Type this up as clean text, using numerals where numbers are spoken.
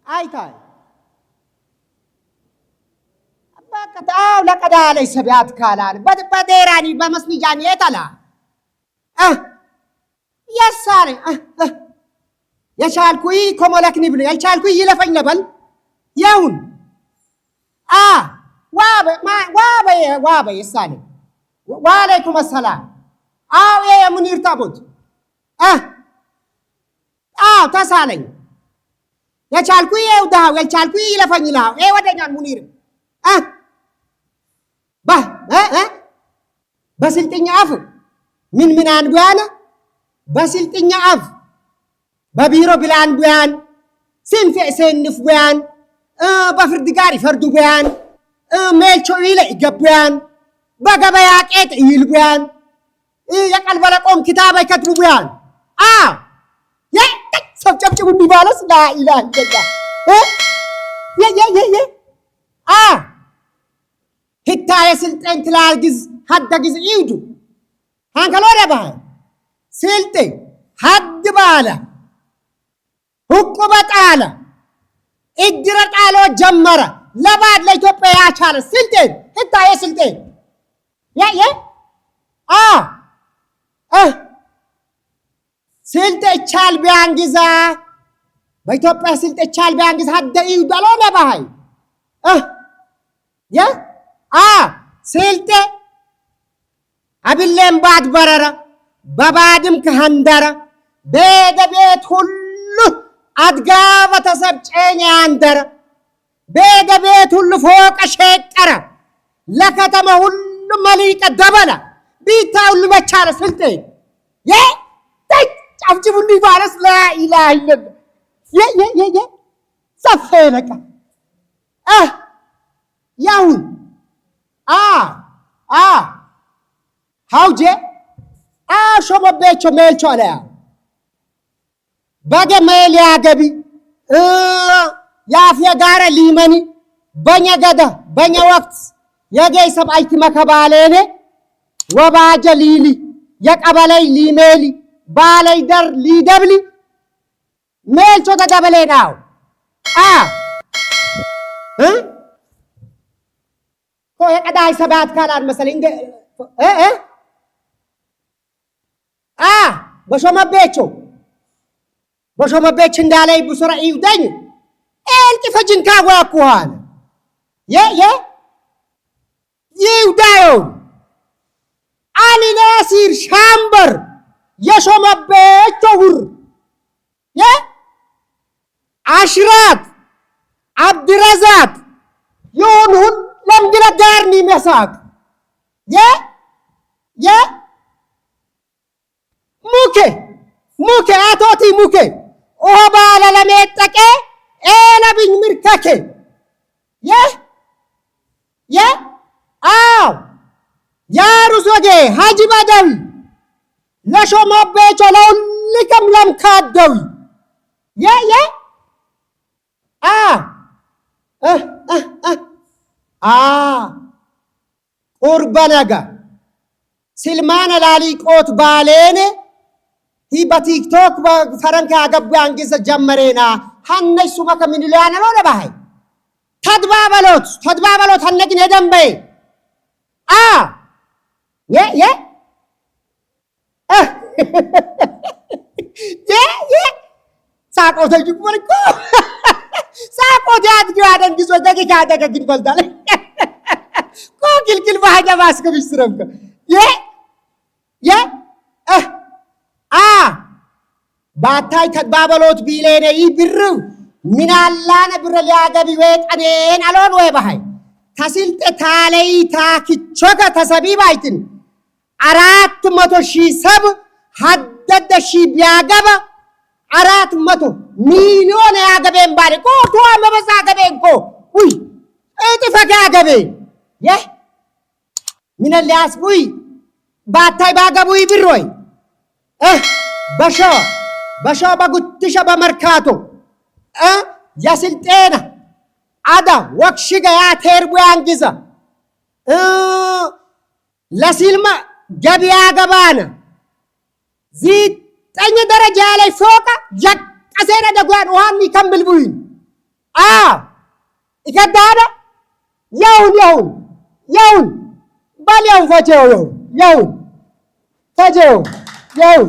አይታይ በቀጣው ለቀዳ ላይ ሰቢያት ካላል በደራኒ በመስኒጃኒ የታላ ያሳረ የቻልኩይ ኮሞለክኒ ብሎ ያልቻልኩይ ይለፈኝ ነበር ያውን ዋበ ይሳለ ወአለይኩም ሰላም አው የሙኒር ታቦት ተሳለኝ የቻልኩይ ይውዳው ያልቻልኩይ ይለፈኝ ላው ወደኛን ሙኒር በስልጥኛ አፍ ምን አንዱያነ በስልጥኛ አፍ በቢሮ ብላን ቡያን ሲንፈ ሰንፍ ቡያን በፍርድ ጋር ይፈርዱ ቡያን ሜልቾ ይለ ይገቡያን በገበያ ቄጥ ይልቡያን የቀልበለ ቆም ክታብ አይከትቡ ቡያን ሰብጨብጭቡ ቢባለስ ላ ኢላህ ኢላላህ ህታ የስልጤን ትላልግዝ ሀደግዝ ይውዱ ሃንከሎ ደባ ስልጤ ሀድ ባለ ሁቁ በጣለ እድረ ጣሎ ጀመረ ለባድ ለኢትዮጵያ ያቻለ ስልጤ ህታ የስልጤ ስልጤ ቻል ቢያንግዛ በኢትዮጵያ ስልጤ ቻል ቢያንግዛ ሀደ ይውዱ አሎ ለባይ ስልጤ አብሌም ባድ በረረ በባድም ከሃንደረ ቤት ሁሉ አድጋ በተሰብጨኝ አንደረ ቤት ሁሉ ፎቀ ሸቀረ ለከተማ ሁሉ መሊቀ ደበለ ቢታ ሁሉ መቻለ ስልጤ ጫፍጭቡን ይባረስ ላኢላህ ኢላላህ ሰፈለቀ ያውን ሀውጄ ሾመቤቾ ሜልቾ አለያ በገ ሜል ያገቢ ያፍየ ጋረ ሊመኒ በኛ ገዳ በኛ ወቅት የገይ ሰብአይቲ መከባለኔ ወባጀ ሊሊ የቀበለይ ሊሜሊ ባለይ ደር ሊደብሊ ሜልቾ ተደበሌናው የቀዳይ ሰባት ካላል መሰለኝ በሾመቤች እንዳለይ ብሱራ ይውደኝ ኤልቂ ፈጅንካ ዋኩዋል ይውዳዮ አሊ ናሲር ሻምበር የሾመቤች ውር አሽራት አብድረዛቅ ይሁን ለምግለ ጋርኒ መሳቅ ሙኬ አቶቲ ሙኬ ኦባለ ለሜጠቀ ኤለብኝ ምርከከ ያሩሶጌ ሀጂ ባዳዊ ለሾመቤቾ ለሁልከም ለምካደዊ ቁርበነጋ ስልማነ ላሊቆት ባሌኔ በቲክቶክ በፈረንካ ያገቡ አንጊዘ ጀመሬና ሀነሱ መከምን ሊያነ ነው ለባይ ተድባበሎት ሀነግን የደንበይ ሳቆተ ጅቁርኩ ሳቆተ አድጊው አደንግዞ ደቂቃ አደገግን ይፈልዳል ኮግልግል ባሃጃ ባስከብሽ ስረምከ ባታይ ተባበሎት ቢሌኔ ይብሩ ሚናላነ ብረ ሊያገቢ ወጠኔን አሎን ወይ ባሃይ ተስልጤ ታለይ ታክቾከ ተሰቢባይትን 400,000 ሰብ ሀደደ ሺህ ቢያገባ 400 ሚሊዮን ያገበን ባለ ቆቶ አመበዛ ገበን ኮ ውይ እጥፈካ ገበ ምን ሊያስቡይ ባታይ ባገቡይ ብሮይ በሾ በጉትሸ በመርካቶ የስልጤና አዳ ወክሽገ ያቴርቡ ያንጊዛ ለሲልማ ገቢያ ገባና ዚጠኝ ደረጃ ላይ ፎቃ ያቀሰነ ደጓን ውሃን ይከምብልቡኝ ይከዳዳ ያውን ባሊያውን ፈጀው ያውን ፈጀው ያውን